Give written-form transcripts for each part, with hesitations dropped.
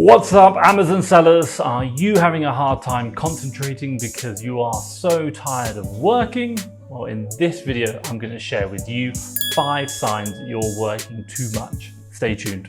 What's up, Amazon sellers? Are you having a hard time concentrating because you are so tired of working? Well, in this video, I'm going to share with you 5 signs that you're working too much. Stay tuned.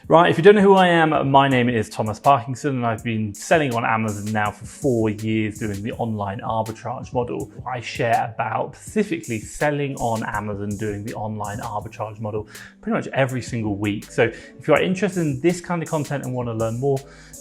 Right, if you don't know who I am, my name is Thomas Parkinson and I've been selling on Amazon now for 4 years doing the online arbitrage model. I share about specifically selling on Amazon doing the online arbitrage model pretty much every single week. So if you are interested in this kind of content and want to learn more,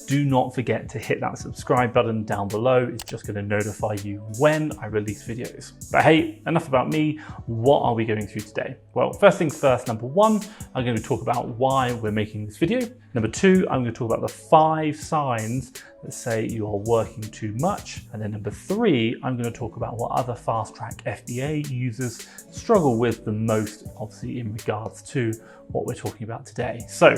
do not forget to hit that subscribe button down below. It's just going to notify you when I release videos. But hey, enough about me. What are we going through today? Well, first things first, number 1, I'm going to talk about why we're making this video. Number 2, I'm going to talk about the 5 signs that say you are working too much. And then number 3, I'm going to talk about what other FastTrackFBA users struggle with the most, obviously in regards to what we're talking about today. So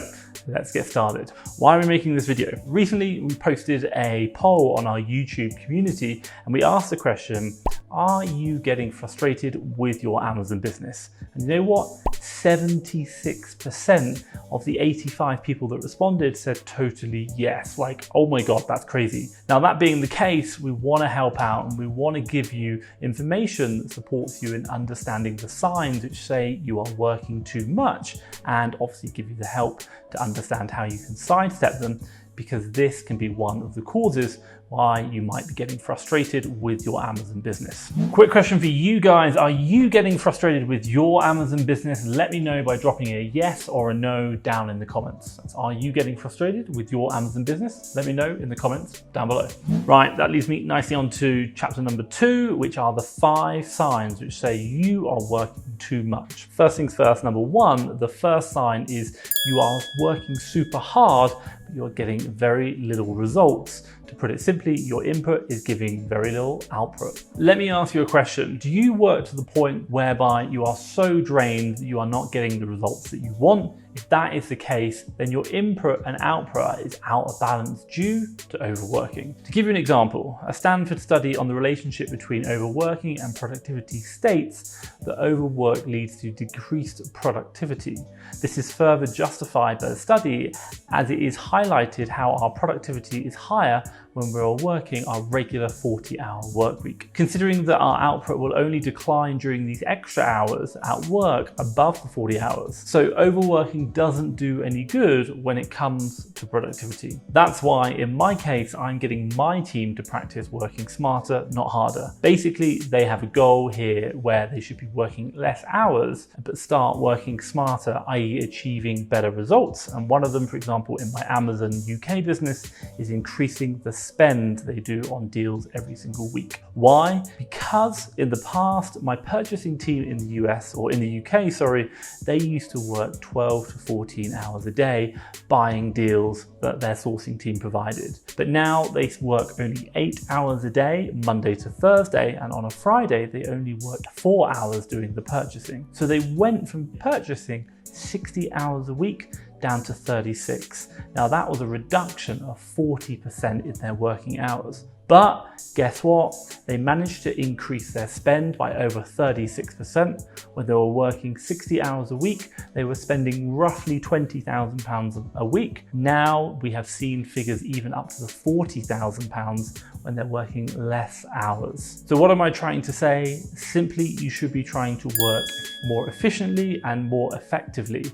let's get started. Why are we making this video? Recently, we posted a poll on our YouTube community and we asked the question, are you getting frustrated with your Amazon business? And you know what? 76% of the 85 people that responded said totally yes. Like, oh my God, that's crazy. Now, that being the case, we want to help out and we want to give you information that supports you in understanding the signs which say you are working too much, and obviously give you the help to understand how you can sidestep them, because this can be one of the causes why you might be getting frustrated with your Amazon business. Quick question for you guys. Are you getting frustrated with your Amazon business? Let me know by dropping a yes or a no down in the comments. Are you getting frustrated with your Amazon business? Let me know in the comments down below. Right, that leads me nicely on to chapter number 2, which are the 5 signs which say you are working too much. First things first, number 1, the first sign is you are working super hard, but you're getting very little results. To put it simply, your input is giving very little output. Let me ask you a question. Do you work to the point whereby you are so drained that you are not getting the results that you want? If that is the case, then your input and output is out of balance due to overworking. To give you an example, a Stanford study on the relationship between overworking and productivity states that overwork leads to decreased productivity. This is further justified by the study as it is highlighted how our productivity is higher when we're working our regular 40-hour work week. Considering that our output will only decline during these extra hours at work above the 40 hours. So overworking doesn't do any good when it comes to productivity. That's why in my case, I'm getting my team to practice working smarter, not harder. Basically, they have a goal here where they should be working less hours, but start working smarter, i.e. achieving better results. And one of them, for example, in my Amazon UK business is increasing the spend they do on deals every single week. Why? Because in the past, my purchasing team in the US, or in the UK, sorry, they used to work 12 to 14 hours a day buying deals that their sourcing team provided. But now they work only 8 hours a day, Monday to Thursday, and on a Friday, they only work 4 hours doing the purchasing. So they went from purchasing 60 hours a week down to 36. Now that was a reduction of 40% in their working hours. But guess what? They managed to increase their spend by over 36%. When they were working 60 hours a week, they were spending roughly £20,000 a week. Now we have seen figures even up to the £40,000 when they're working less hours. So what am I trying to say? Simply, you should be trying to work more efficiently and more effectively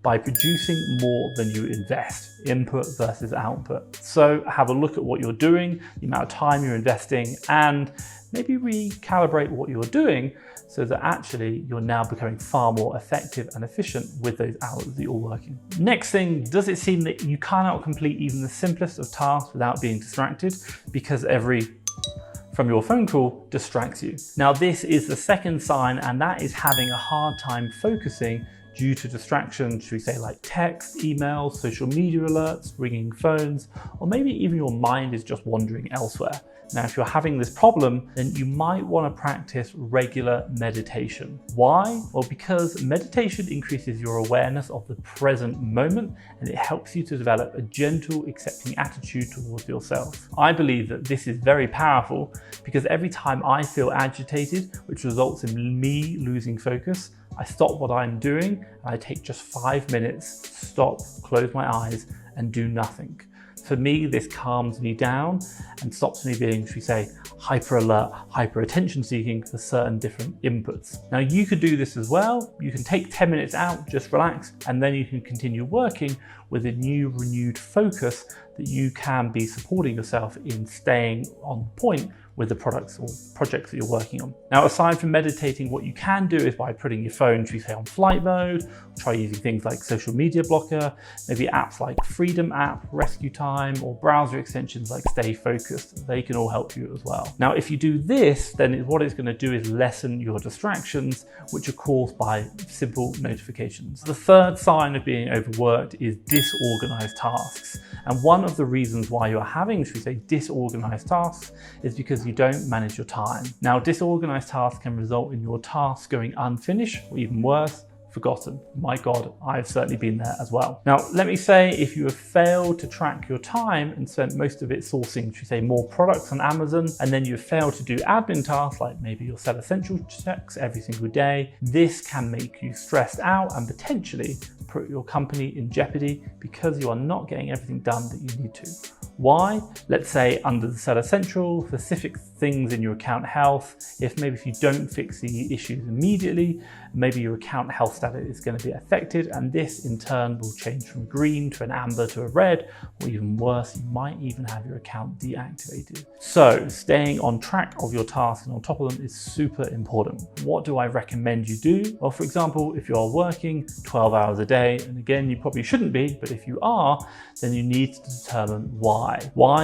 by producing more than you invest, input versus output. So have a look at what you're doing, the amount of time you're investing, and maybe recalibrate what you're doing so that actually you're now becoming far more effective and efficient with those hours that you're working. Next thing, does it seem that you cannot complete even the simplest of tasks without being distracted because every from your phone call distracts you? Now this is the second sign, and that is having a hard time focusing due to distractions, should we say, like text, emails, social media alerts, ringing phones, or maybe even your mind is just wandering elsewhere. Now, if you're having this problem, then you might want to practice regular meditation. Why? Well, because meditation increases your awareness of the present moment, and it helps you to develop a gentle, accepting attitude towards yourself. I believe that this is very powerful because every time I feel agitated, which results in me losing focus, I stop what I'm doing and I take just 5 minutes, stop, close my eyes and do nothing. For me, this calms me down and stops me being, should we say, hyper alert, hyper attention seeking for certain different inputs. Now, you could do this as well. You can take 10 minutes out, just relax, and then you can continue working with a new renewed focus that you can be supporting yourself in staying on point with the products or projects that you're working on. Now, aside from meditating, what you can do is by putting your phone, should we say, on flight mode, try using things like social media blocker, maybe apps like Freedom app, Rescue Time, or browser extensions like Stay Focused. They can all help you as well. Now, if you do this, then what it's going to do is lessen your distractions, which are caused by simple notifications. The third sign of being overworked is disorganized tasks. And one of the reasons why you're having, should we say, disorganized tasks is because you don't manage your time. Now, disorganized tasks can result in your tasks going unfinished, or even worse, forgotten. My God, I've certainly been there as well. Now, let me say, if you have failed to track your time and spent most of it sourcing, should we say, more products on Amazon, and then you've failed to do admin tasks, like maybe your Sell Essential checks every single day, this can make you stressed out and potentially put your company in jeopardy because you are not getting everything done that you need to. Why? Let's say under the Sell Essential, specific things in your account health, if you don't fix the issues immediately, maybe your account health status is going to be affected, and this in turn will change from green to an amber to a red, or even worse, you might even have your account deactivated. So staying on track of your tasks and on top of them is super important. What do I recommend you do? Well, for example, if you're working 12 hours a day, and again, you probably shouldn't be, but if you are, then you need to determine why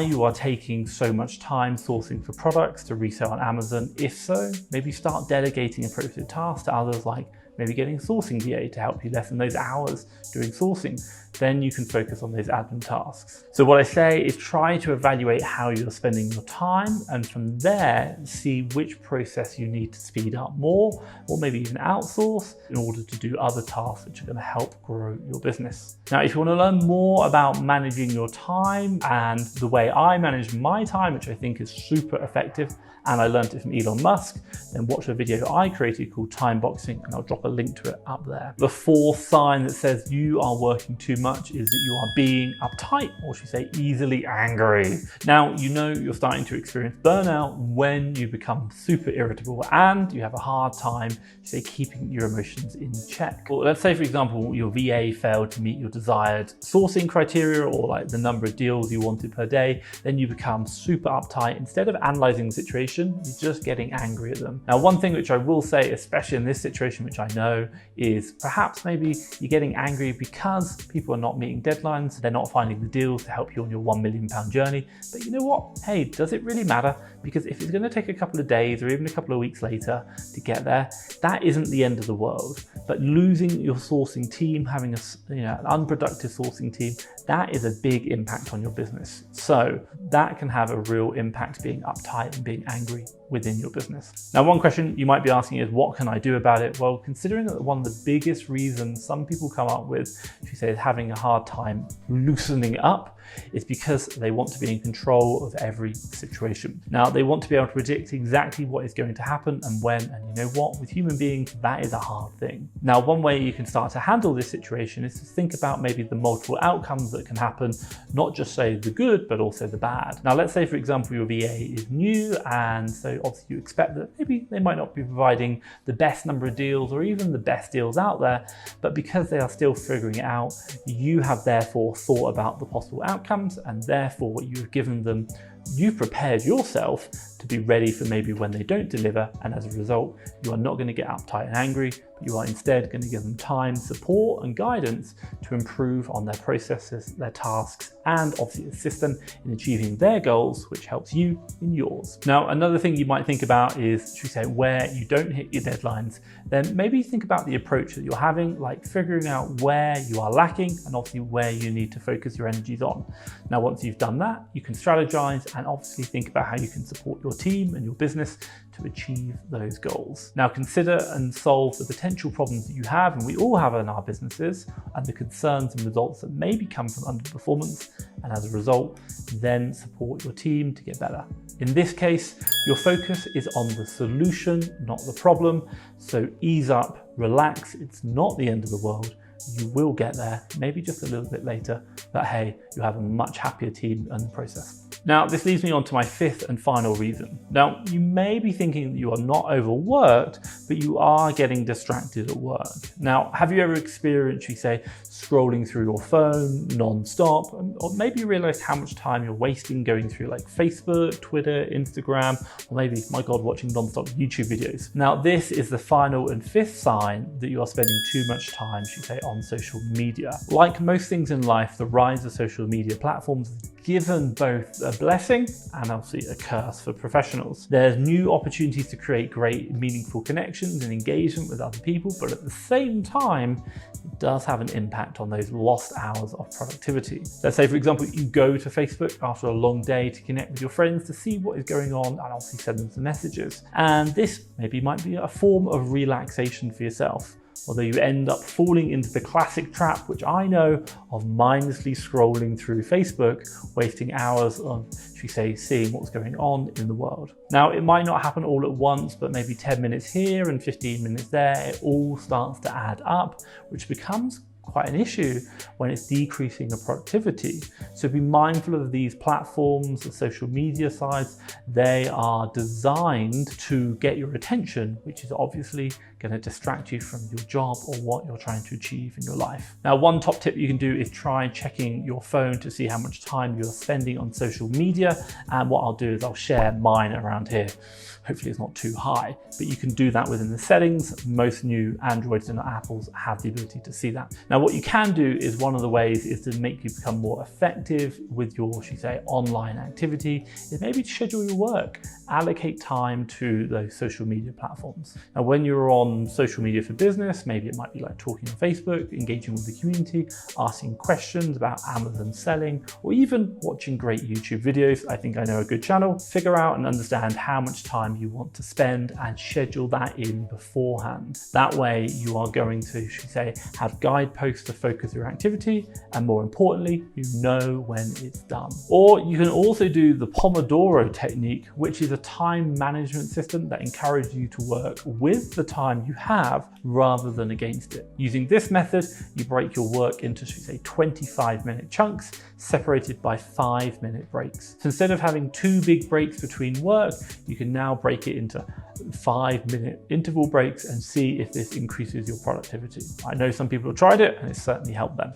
you are taking so much time sourcing for products to resell on Amazon. If so, maybe start delegating appropriate tasks to others, like maybe getting a sourcing VA to help you lessen those hours doing sourcing. Then you can focus on those admin tasks. So what I say is try to evaluate how you're spending your time, and from there, see which process you need to speed up more, or maybe even outsource in order to do other tasks which are going to help grow your business. Now, if you want to learn more about managing your time and the way I manage my time, which I think is super effective, and I learned it from Elon Musk, then watch a video I created called Time Boxing, and I'll drop a link to it up there. The fourth sign that says you are working too much is that you are being uptight, or should we say easily angry. Now, you know you're starting to experience burnout when you become super irritable and you have a hard time, say, keeping your emotions in check. Or let's say, for example, your VA failed to meet your desired sourcing criteria, or like the number of deals you wanted per day, then you become super uptight. Instead of analyzing the situation, you're just getting angry at them. Now, one thing which I will say, especially in this situation, which I know, is perhaps maybe you're getting angry because people are not meeting deadlines, they're not finding the deals to help you on your £1 million journey. But you know what? Hey, does it really matter? Because if it's going to take a couple of days or even a couple of weeks later to get there, that isn't the end of the world. But losing your sourcing team, having an unproductive sourcing team, that is a big impact on your business. So that can have a real impact, being uptight and being angry within your business. Now, one question you might be asking is, what can I do about it? Well, considering that one of the biggest reasons some people come up with, if you say, is having a hard time loosening up, is because they want to be in control of every situation. Now, they want to be able to predict exactly what is going to happen and when, and you know what, with human beings, that is a hard thing. Now, one way you can start to handle this situation is to think about maybe the multiple outcomes that can happen, not just say the good, but also the bad. Now, let's say, for example, your VA is new, and so obviously you expect that maybe they might not be providing the best number of deals or even the best deals out there, but because they are still figuring it out, you have therefore thought about the possible outcomes, and therefore you've prepared yourself to be ready for maybe when they don't deliver. And as a result, you are not going to get uptight and angry, but you are instead going to give them time, support and guidance to improve on their processes, their tasks, and obviously assist them in achieving their goals, which helps you in yours. Now, another thing you might think about is, should we say, where you don't hit your deadlines, then maybe think about the approach that you're having, like figuring out where you are lacking and obviously where you need to focus your energies on. Now, once you've done that, you can strategize and obviously think about how you can support your team and your business to achieve those goals. Now, consider and solve the potential problems that you have, and we all have in our businesses, and the concerns and results that maybe come from underperformance, and as a result, then support your team to get better. In this case, your focus is on the solution, not the problem. So ease up, relax, it's not the end of the world. You will get there, maybe just a little bit later, but hey, you have a much happier team in the process. Now, this leads me on to my fifth and final reason. Now, you may be thinking that you are not overworked, but you are getting distracted at work. Now, have you ever experienced, you say, scrolling through your phone non-stop, or maybe you realize how much time you're wasting going through like Facebook, Twitter, Instagram, or maybe, my God, watching non-stop YouTube videos. Now, this is the final and fifth sign that you are spending too much time, should say, on social media. Like most things in life, the rise of social media platforms has given both a blessing and obviously a curse for professionals. There's new opportunities to create great, meaningful connections and engagement with other people, but at the same time, it does have an impact on those lost hours of productivity. Let's say, for example, you go to Facebook after a long day to connect with your friends to see what is going on and obviously send them some messages. And this maybe might be a form of relaxation for yourself. Although you end up falling into the classic trap, which I know, of mindlessly scrolling through Facebook, wasting hours on, should we say, seeing what's going on in the world. Now, it might not happen all at once, but maybe 10 minutes here and 15 minutes there, it all starts to add up, which becomes quite an issue when it's decreasing your productivity. So be mindful of these platforms, the social media sites. They are designed to get your attention, which is obviously going to distract you from your job or what you're trying to achieve in your life. Now, one top tip you can do is try checking your phone to see how much time you're spending on social media. And what I'll do is I'll share mine around here. Hopefully it's not too high, but you can do that within the settings. Most new Androids and Apples have the ability to see that. Now, what you can do is one of the ways is to make you become more effective with your, should we say, online activity, is maybe to schedule your work, allocate time to those social media platforms. Now, when you're on social media for business, maybe it might be like talking on Facebook, engaging with the community, asking questions about Amazon selling, or even watching great YouTube videos. I think I know a good channel. Figure out and understand how much time you want to spend and schedule that in beforehand. That way you are going to, should we say, have guideposts to focus your activity, and more importantly, you know when it's done. Or you can also do the Pomodoro technique, which is a time management system that encourages you to work with the time you have rather than against it. Using this method, you break your work into, should we say, 25-minute chunks separated by 5-minute breaks. So instead of having 2 big breaks between work, you can now break it into 5-minute interval breaks and see if this increases your productivity. I know some people have tried it and it's certainly helped them.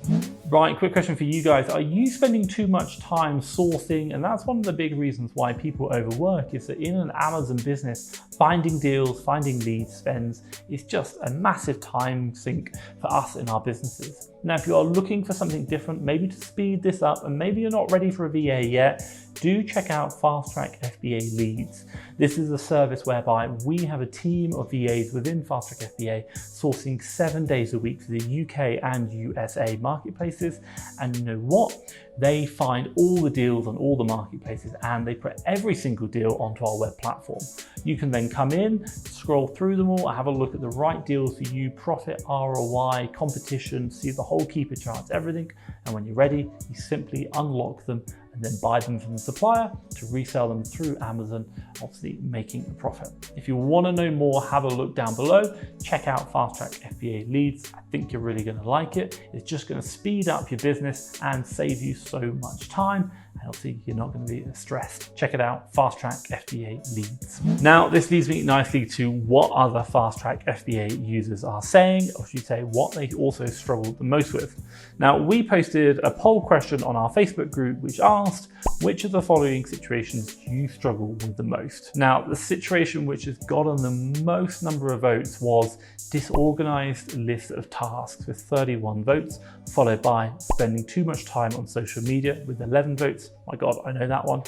Right, quick question for you guys. Are you spending too much time sourcing? And that's one of the big reasons why people overwork, is that in an Amazon business, finding deals, finding leads, spends is just a massive time sink for us in our businesses. Now, if you are looking for something different, maybe to speed this up, and maybe you're not ready for a VA yet, do check out FastTrackFBA Leads. This is a service whereby we have a team of VAs within FastTrackFBA sourcing 7 days a week for the UK and USA marketplaces. And you know what? They find all the deals on all the marketplaces and they put every single deal onto our web platform. You can then come in, scroll through them all, have a look at the right deals for you, profit, ROI, competition, see the whole keeper charts, everything. And when you're ready, you simply unlock them and then buy them from the supplier to resell them through Amazon, obviously making a profit. If you want to know more, have a look down below. Check out FastTrackFBA Leads. I think you're really going to like it. It's just going to speed up your business and save you so much time. And obviously you're not going to be stressed. Check it out, FastTrackFBA Leads. Now, this leads me nicely to what other FastTrackFBA users are saying, or should you say what they also struggle the most with. Now, we posted a poll question on our Facebook group which asked, which of the following situations do you struggle with the most? Now, the situation which has gotten the most number of votes was disorganized list of tasks with 31 votes, followed by spending too much time on social media with 11 votes. My God, I know that one.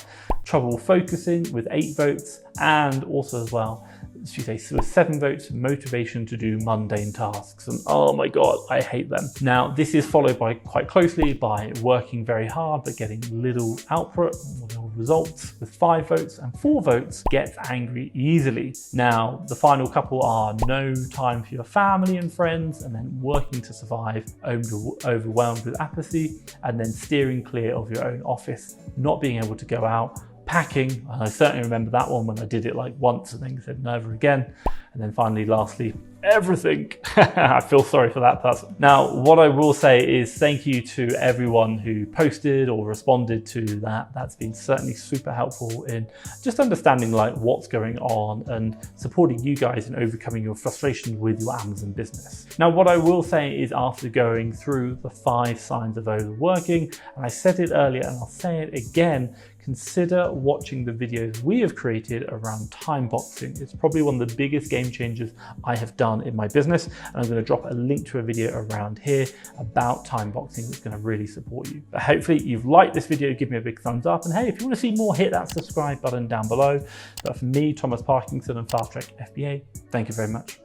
Trouble focusing with 8 votes, and also as well, as you say, so with 7 votes, motivation to do mundane tasks. And oh my God, I hate them. Now, this is followed by quite closely by working very hard, but getting little output, little results with 5 votes, and 4 votes, gets angry easily. Now, the final couple are no time for your family and friends, and then working to survive, overwhelmed with apathy, and then steering clear of your own office, not being able to go out, packing. I certainly remember that one when I did it like once and then said never again. And then finally, lastly, everything. I feel sorry for that person. Now, what I will say is thank you to everyone who posted or responded to that. That's been certainly super helpful in just understanding like what's going on and supporting you guys in overcoming your frustration with your Amazon business. Now, what I will say is after going through the 5 signs of overworking, and I said it earlier and I'll say it again, consider watching the videos we have created around time boxing. It's probably one of the biggest game changers I have done in my business. And I'm going to drop a link to a video around here about time boxing that's going to really support you. But hopefully you've liked this video, give me a big thumbs up. And hey, if you want to see more, hit that subscribe button down below. But for me, Thomas Parkinson and FastTrackFBA, thank you very much.